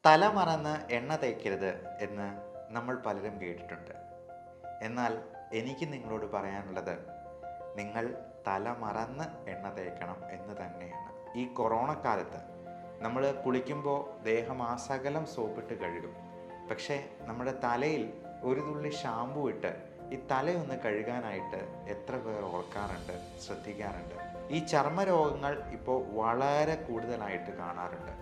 തല മറന്ന് എണ്ണ തേക്കരുത് എന്ന് നമ്മൾ പലരും കേട്ടിട്ടുണ്ട്. എന്നാൽ എനിക്ക് നിങ്ങളോട് പറയാനുള്ളത്, നിങ്ങൾ തല മറന്ന് എണ്ണ തേക്കണം എന്ന് തന്നെയാണ്. ഈ കൊറോണ കാലത്ത് നമ്മൾ കുളിക്കുമ്പോൾ ദേഹമാസകലം സോപ്പിട്ട് കഴുകും. പക്ഷേ നമ്മുടെ തലയിൽ ഒരു തുള്ളി ഷാമ്പു ഇട്ട് ഈ തലയൊന്ന് കഴുകാനായിട്ട് എത്ര പേർ ഓർക്കാറുണ്ട്, ശ്രദ്ധിക്കാറുണ്ട്? ഈ ചർമ്മരോഗങ്ങൾ ഇപ്പോൾ വളരെ കൂടുതലായിട്ട് കാണാറുണ്ട്.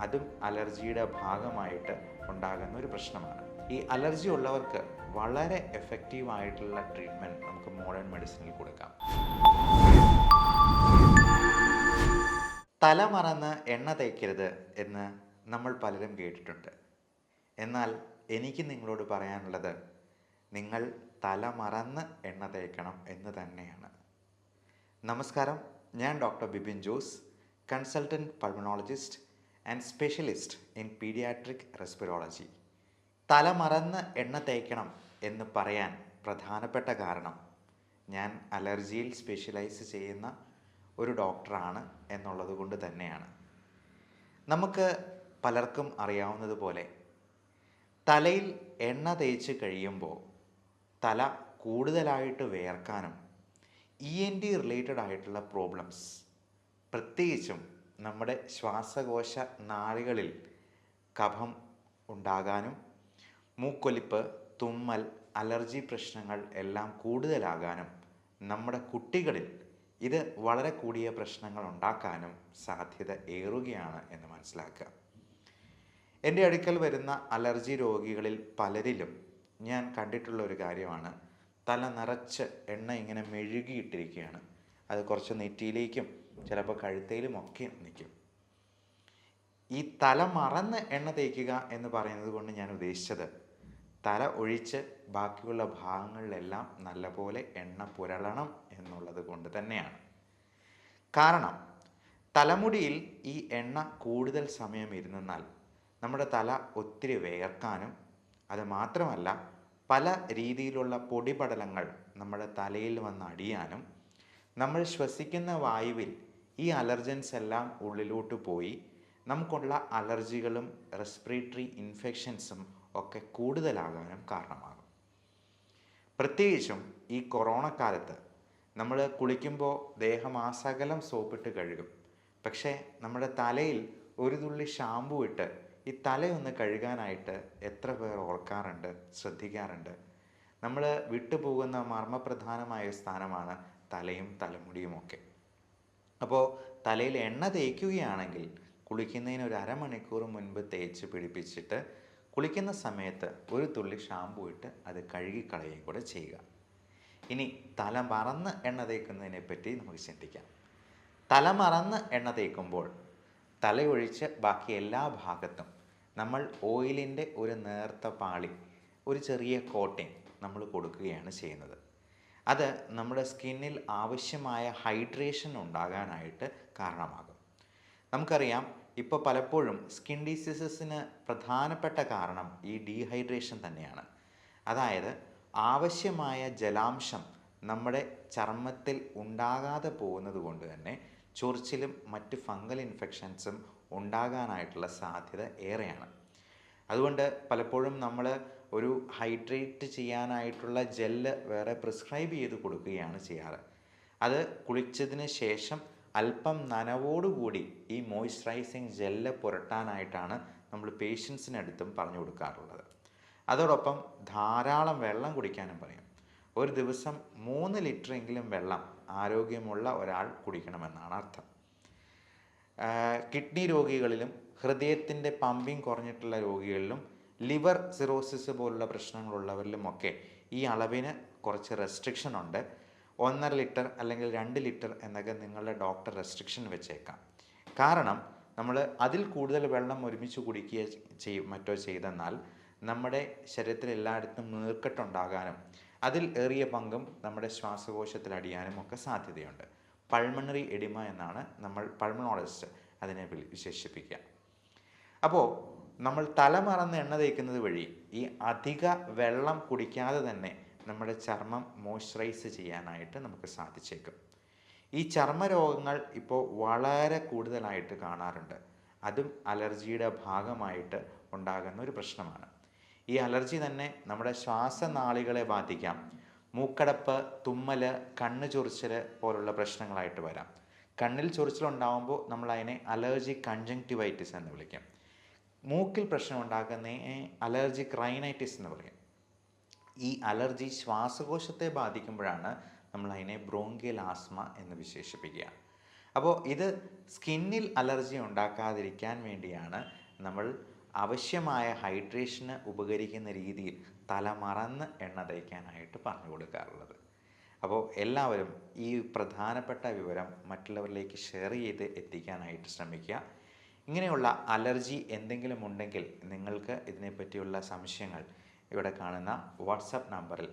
അതും അലർജിയുടെ ഭാഗമായിട്ട് ഉണ്ടാകുന്ന ഒരു പ്രശ്നമാണ്. ഈ അലർജി ഉള്ളവർക്ക് വളരെ എഫക്റ്റീവ് ആയിട്ടുള്ള ട്രീറ്റ്മെൻറ്റ് നമുക്ക് മോഡേൺ മെഡിസിനിൽ കൊടുക്കാം. തല മറന്ന് എണ്ണ തേക്കരുത് എന്ന് നമ്മൾ പലരും കേട്ടിട്ടുണ്ട്. എന്നാൽ എനിക്ക് നിങ്ങളോട് പറയാനുള്ളത്, നിങ്ങൾ തല മറന്ന് എണ്ണ തേക്കണം എന്ന് തന്നെയാണ്. നമസ്കാരം, ഞാൻ doctor Bipin Jose, consultant pulmonologist and specialist in paediatric റെസ്പിറോളജി. തല മറന്ന് എണ്ണ തേക്കണം എന്ന് പറയാൻ പ്രധാനപ്പെട്ട കാരണം, ഞാൻ അലർജിയിൽ സ്പെഷ്യലൈസ് ചെയ്യുന്ന ഒരു ഡോക്ടറാണ് എന്നുള്ളത് കൊണ്ട് തന്നെയാണ്. നമുക്ക് പലർക്കും അറിയാവുന്നതുപോലെ തലയിൽ എണ്ണ തേച്ച് കഴിയുമ്പോൾ തല കൂടുതലായിട്ട് വിയർക്കാനും ENT റിലേറ്റഡ് ആയിട്ടുള്ള പ്രോബ്ലംസ്, പ്രത്യേകിച്ചും നമ്മുടെ ശ്വാസകോശ നാളികളിൽ കഫം ഉണ്ടാകാനും മൂക്കൊലിപ്പ്, തുമ്മൽ, അലർജി പ്രശ്നങ്ങൾ എല്ലാം കൂടുതലാകാനും നമ്മുടെ കുട്ടികളിൽ ഇത് വളരെ കൂടിയ പ്രശ്നങ്ങൾ ഉണ്ടാക്കാനും സാധ്യത ഏറുകയാണ് എന്ന് മനസ്സിലാക്കുക. എൻ്റെ അടുക്കൽ വരുന്ന അലർജി രോഗികളിൽ പലരിലും ഞാൻ കണ്ടിട്ടുള്ള ഒരു കാര്യമാണ്, തല നിറച്ച് എണ്ണ ഇങ്ങനെ മെഴുകിയിട്ടിരിക്കുകയാണ്. അത് കുറച്ച് നെറ്റിയിലേക്കും ചിലപ്പോൾ കഴുത്തയിലും ഒക്കെ നിൽക്കും. ഈ തല മറന്ന് എണ്ണ തേക്കുക എന്ന് പറയുന്നത് കൊണ്ട് ഞാൻ ഉദ്ദേശിച്ചത്, തല ഒഴിച്ച് ബാക്കിയുള്ള ഭാഗങ്ങളിലെല്ലാം നല്ലപോലെ എണ്ണ പുരളണം എന്നുള്ളത് കൊണ്ട് തന്നെയാണ്. കാരണം തലമുടിയിൽ ഈ എണ്ണ കൂടുതൽ സമയം ഇരുന്നാൽ നമ്മുടെ തല ഒത്തിരി വിയർക്കാനും, അത് മാത്രമല്ല പല രീതിയിലുള്ള പൊടിപടലങ്ങൾ നമ്മുടെ തലയിൽ വന്ന് അടിയാനും, നമ്മൾ ശ്വസിക്കുന്ന വായുവിൽ ഈ അലർജൻസ് എല്ലാം ഉള്ളിലോട്ട് പോയി നമുക്കുള്ള അലർജികളും റെസ്പിറേറ്ററി ഇൻഫെക്ഷൻസും ഒക്കെ കൂടുതലാകാനും കാരണമാകും. പ്രത്യേകിച്ചും ഈ കൊറോണ കാലത്ത് നമ്മൾ കുളിക്കുമ്പോൾ ദേഹമാസകലം സോപ്പിട്ട് കഴുകും. പക്ഷേ നമ്മുടെ തലയിൽ ഒരു തുള്ളി ഷാമ്പു ഇട്ട് ഈ തലയൊന്ന് കഴുകാനായിട്ട് എത്ര പേർ ഓർക്കാറുണ്ട്, ശ്രദ്ധിക്കാറുണ്ട്? നമ്മൾ വിട്ടുപോകുന്ന മർമ്മപ്രധാനമായ സ്ഥാനമാണ് തലയും തലമുടിയുമൊക്കെ. അപ്പോൾ തലയിൽ എണ്ണ തേക്കുകയാണെങ്കിൽ കുളിക്കുന്നതിന് ഒരു അരമണിക്കൂർ മുൻപ് തേച്ച് പിടിപ്പിച്ചിട്ട് കുളിക്കുന്ന സമയത്ത് ഒരു തുള്ളി ഷാമ്പു ഇട്ട് അത് കഴുകിക്കളയുകയും കൂടെ ചെയ്യുക. ഇനി തല മറന്ന് എണ്ണ തേക്കുന്നതിനെ പറ്റി നമുക്ക് ചിന്തിക്കാം. തല മറന്ന് എണ്ണ തേക്കുമ്പോൾ തലയൊഴിച്ച് ബാക്കി എല്ലാ ഭാഗത്തും നമ്മൾ ഓയിലിൻ്റെ ഒരു നേർത്ത പാളി, ഒരു ചെറിയ കോട്ടിങ് നമ്മൾ കൊടുക്കുകയാണ് ചെയ്യുന്നത്. അത് നമ്മുടെ സ്കിന്നിൽ ആവശ്യമായ ഹൈഡ്രേഷൻ ഉണ്ടാകാനായിട്ട് കാരണമാകും. നമുക്കറിയാം, ഇപ്പോൾ പലപ്പോഴും സ്കിൻ ഡിസീസസിന് പ്രധാനപ്പെട്ട കാരണം ഈ ഡീഹൈഡ്രേഷൻ തന്നെയാണ്. അതായത് ആവശ്യമായ ജലാംശം നമ്മുടെ ചർമ്മത്തിൽ ഉണ്ടാകാതെ പോകുന്നത് കൊണ്ട് തന്നെ ചൊറിച്ചിലും മറ്റ് ഫംഗൽ ഇൻഫെക്ഷൻസും ഉണ്ടാകാനായിട്ടുള്ള സാധ്യത ഏറെയാണ്. അതുകൊണ്ട് പലപ്പോഴും നമ്മൾ ഒരു ഹൈഡ്രേറ്റ് ചെയ്യാനായിട്ടുള്ള ജെല്ല് വേറെ പ്രിസ്ക്രൈബ് ചെയ്ത് കൊടുക്കുകയാണ് ചെയ്യാറ്. അത് കുളിച്ചതിന് ശേഷം അല്പം നനവോടുകൂടി ഈ മോയ്സ്ചറൈസിങ് ജെല്ല് പുരട്ടാനായിട്ടാണ് നമ്മൾ പേഷ്യൻസിനടുത്തും പറഞ്ഞു കൊടുക്കാറുള്ളത്. അതോടൊപ്പം ധാരാളം വെള്ളം കുടിക്കാനും പറയും. ഒരു ദിവസം 3 ലിറ്ററെങ്കിലും വെള്ളം ആരോഗ്യമുള്ള ഒരാൾ കുടിക്കണമെന്നാണ് അർത്ഥം. കിഡ്നി രോഗികളിലും ഹൃദയത്തിൻ്റെ പമ്പിങ് കുറഞ്ഞിട്ടുള്ള രോഗികളിലും ലിവർ സിറോസിസ് പോലുള്ള പ്രശ്നങ്ങളുള്ളവരിലുമൊക്കെ ഈ അളവിന് കുറച്ച് റെസ്ട്രിക്ഷൻ ഉണ്ട്. 1.5 ലിറ്റർ അല്ലെങ്കിൽ 2 ലിറ്റർ എന്നൊക്കെ നിങ്ങളുടെ ഡോക്ടർ റെസ്ട്രിക്ഷൻ വെച്ചേക്കാം. കാരണം നമ്മൾ അതിൽ കൂടുതൽ വെള്ളം ഒരുമിച്ച് കുടിക്കുക മറ്റോ ചെയ്തെന്നാൽ നമ്മുടെ ശരീരത്തിൽ എല്ലായിടത്തും നീർക്കെട്ടുണ്ടാകാനും അതിൽ ഏറിയ പങ്കും നമ്മുടെ ശ്വാസകോശത്തിൽ അടിയാനും ഒക്കെ സാധ്യതയുണ്ട്. പൾമണറി എഡിമ എന്നാണ് നമ്മൾ പൾമണോളജിസ്റ്റ് അതിനെ വിശേഷിപ്പിക്കുക. അപ്പോൾ നമ്മൾ തല മറന്ന് എണ്ണ തേക്കുന്നത് വഴി ഈ അധിക വെള്ളം കുടിക്കാതെ തന്നെ നമ്മുടെ ചർമ്മം മോയ്സ്ചറൈസ് ചെയ്യാനായിട്ട് നമുക്ക് സാധിച്ചേക്കും. ഈ ചർമ്മരോഗങ്ങൾ ഇപ്പോൾ വളരെ കൂടുതലായിട്ട് കാണാറുണ്ട്. അതും അലർജിയുടെ ഭാഗമായിട്ട് ഉണ്ടാകുന്ന ഒരു പ്രശ്നമാണ്. ഈ അലർജി തന്നെ നമ്മുടെ ശ്വാസനാളികളെ ബാധിക്കാം. മൂക്കടപ്പ്, തുമ്മൽ, കണ്ണ് ചൊറിച്ചൽ പോലുള്ള പ്രശ്നങ്ങളായിട്ട് വരാം. കണ്ണിൽ ചൊറിച്ചിലുണ്ടാകുമ്പോൾ നമ്മൾ അതിനെ അലർജിക് കൺജങ്ക്റ്റിവൈറ്റിസ് എന്ന് വിളിക്കും. മൂക്കിൽ പ്രശ്നം ഉണ്ടാക്കുന്നതിനെ അലർജിക് റൈനൈറ്റിസ് എന്ന് പറയും. ഈ അലർജി ശ്വാസകോശത്തെ ബാധിക്കുമ്പോഴാണ് നമ്മൾ അതിനെ ബ്രോങ്കിയൽ ആസ്മ എന്ന് വിശേഷിപ്പിക്കുക. അപ്പോൾ ഇത് സ്കിന്നിൽ അലർജി ഉണ്ടാക്കാതിരിക്കാൻ വേണ്ടിയാണ് നമ്മൾ ആവശ്യമായ ഹൈഡ്രേഷന് ഉപകരിക്കുന്ന രീതിയിൽ തല മറന്ന് എണ്ണ തേക്കാനായിട്ട് പറഞ്ഞു കൊടുക്കാറുള്ളത്. അപ്പോൾ എല്ലാവരും ഈ പ്രധാനപ്പെട്ട വിവരം മറ്റുള്ളവരിലേക്ക് ഷെയർ ചെയ്ത് എത്തിക്കാനായിട്ട് ശ്രമിക്കുക. ഇങ്ങനെയുള്ള അലർജി എന്തെങ്കിലും ഉണ്ടെങ്കിൽ നിങ്ങൾക്ക് ഇതിനെപ്പറ്റിയുള്ള സംശയങ്ങൾ ഇവിടെ കാണുന്ന വാട്സപ്പ് നമ്പറിൽ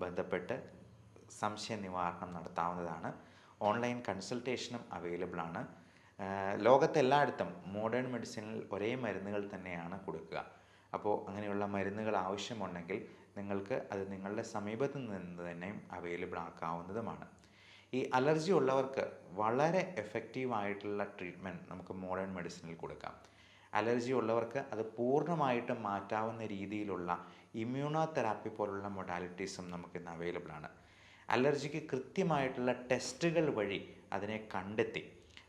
ബന്ധപ്പെട്ട് സംശയ നിവാരണം നടത്താവുന്നതാണ്. ഓൺലൈൻ കൺസൾട്ടേഷനും അവൈലബിൾ ആണ്. ലോകത്തെല്ലായിടത്തും മോഡേൺ മെഡിസിനിൽ ഒരേ മരുന്നുകൾ തന്നെയാണ് കൊടുക്കുക. അപ്പോൾ അങ്ങനെയുള്ള മരുന്നുകൾ ആവശ്യമുണ്ടെങ്കിൽ നിങ്ങൾക്ക് അത് നിങ്ങളുടെ സമീപത്ത് നിന്ന് തന്നെ അവൈലബിൾ ആക്കാവുന്നതുമാണ്. ഈ അലർജി ഉള്ളവർക്ക് വളരെ എഫക്റ്റീവായിട്ടുള്ള ട്രീറ്റ്മെൻറ്റ് നമുക്ക് മോഡേൺ മെഡിസിനിൽ കൊടുക്കാം. അലർജി ഉള്ളവർക്ക് അത് പൂർണ്ണമായിട്ടും മാറ്റാവുന്ന രീതിയിലുള്ള ഇമ്മ്യൂണോ തെറാപ്പി പോലുള്ള മൊഡാലിറ്റീസും നമുക്കിന്ന് അവൈലബിൾ ആണ്. അലർജിക്ക് കൃത്യമായിട്ടുള്ള ടെസ്റ്റുകൾ വഴി അതിനെ കണ്ടെത്തി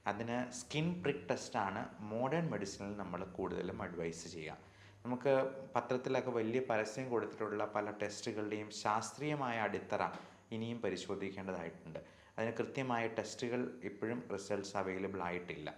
അതിന് സ്കിൻ പ്രിക്ക് ടെസ്റ്റാണ് മോഡേൺ മെഡിസിനിൽ നമ്മൾ കൂടുതലും അഡ്വൈസ് ചെയ്യുക. നമുക്ക് പത്രത്തിലൊക്കെ വലിയ പരസ്യം കൊടുത്തിട്ടുള്ള പല ടെസ്റ്റുകളുടെയും ശാസ്ത്രീയമായ അടിത്തറ ഇനിയും പരിശോധിക്കേണ്ടതായിട്ടുണ്ട്. അതിന് കൃത്യമായ ടെസ്റ്റുകൾ ഇപ്പോഴും റിസൾട്ട്സ് അവൈലബിൾ ആയിട്ടില്ല.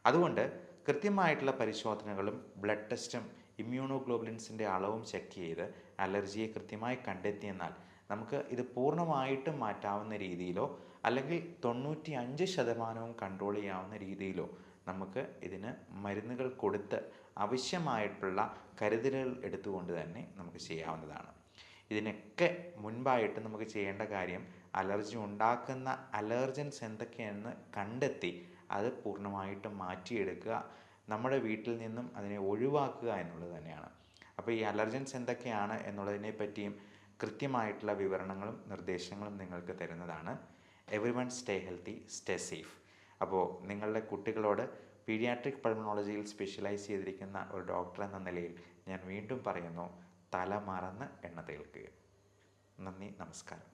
അതുകൊണ്ട് കൃത്യമായിട്ടുള്ള പരിശോധനകളും ബ്ലഡ് ടെസ്റ്റും ഇമ്മ്യൂണോഗ്ലോബുലിൻസിൻ്റെ അളവും ചെക്ക് ചെയ്ത് അലർജിയെ കൃത്യമായി കണ്ടെത്തിയെന്നാൽ നമുക്ക് ഇത് പൂർണ്ണമായിട്ടും മാറ്റാവുന്ന രീതിയിലോ അല്ലെങ്കിൽ 95% കൺട്രോൾ ചെയ്യാവുന്ന രീതിയിലോ നമുക്ക് ഇതിന് മരുന്നുകൾ കൊടുത്ത് ആവശ്യമായിട്ടുള്ള കരുതലുകൾ എടുത്തുകൊണ്ട് തന്നെ നമുക്ക് ചെയ്യാവുന്നതാണ്. ഇതിനൊക്കെ മുൻപായിട്ട് നമുക്ക് ചെയ്യേണ്ട കാര്യം അലർജി ഉണ്ടാക്കുന്ന അലർജൻസ് എന്തൊക്കെയാണെന്ന് കണ്ടെത്തി അത് പൂർണ്ണമായിട്ടും മാറ്റിയെടുക്കുക, നമ്മുടെ വീട്ടിൽ നിന്നും അതിനെ ഒഴിവാക്കുക എന്നുള്ളത് തന്നെയാണ്. അപ്പോൾ ഈ അലർജൻസ് എന്തൊക്കെയാണ് എന്നുള്ളതിനെ പറ്റിയും കൃത്യമായിട്ടുള്ള വിവരണങ്ങളും നിർദ്ദേശങ്ങളും നിങ്ങൾക്ക് തരുന്നതാണ്. Everyone stay healthy, stay safe. അപ്പോൾ നിങ്ങളുടെ കുട്ടികളോട് പീഡിയാട്രിക് പൾമണോളജിയിൽ സ്പെഷ്യലൈസ് ചെയ്തിരിക്കുന്ന ഒരു ഡോക്ടർ എന്ന നിലയിൽ ഞാൻ വീണ്ടും പറയുന്നു, തല മറന്ന് എണ്ണ തേൽക്കുക. നന്ദി, നമസ്കാരം.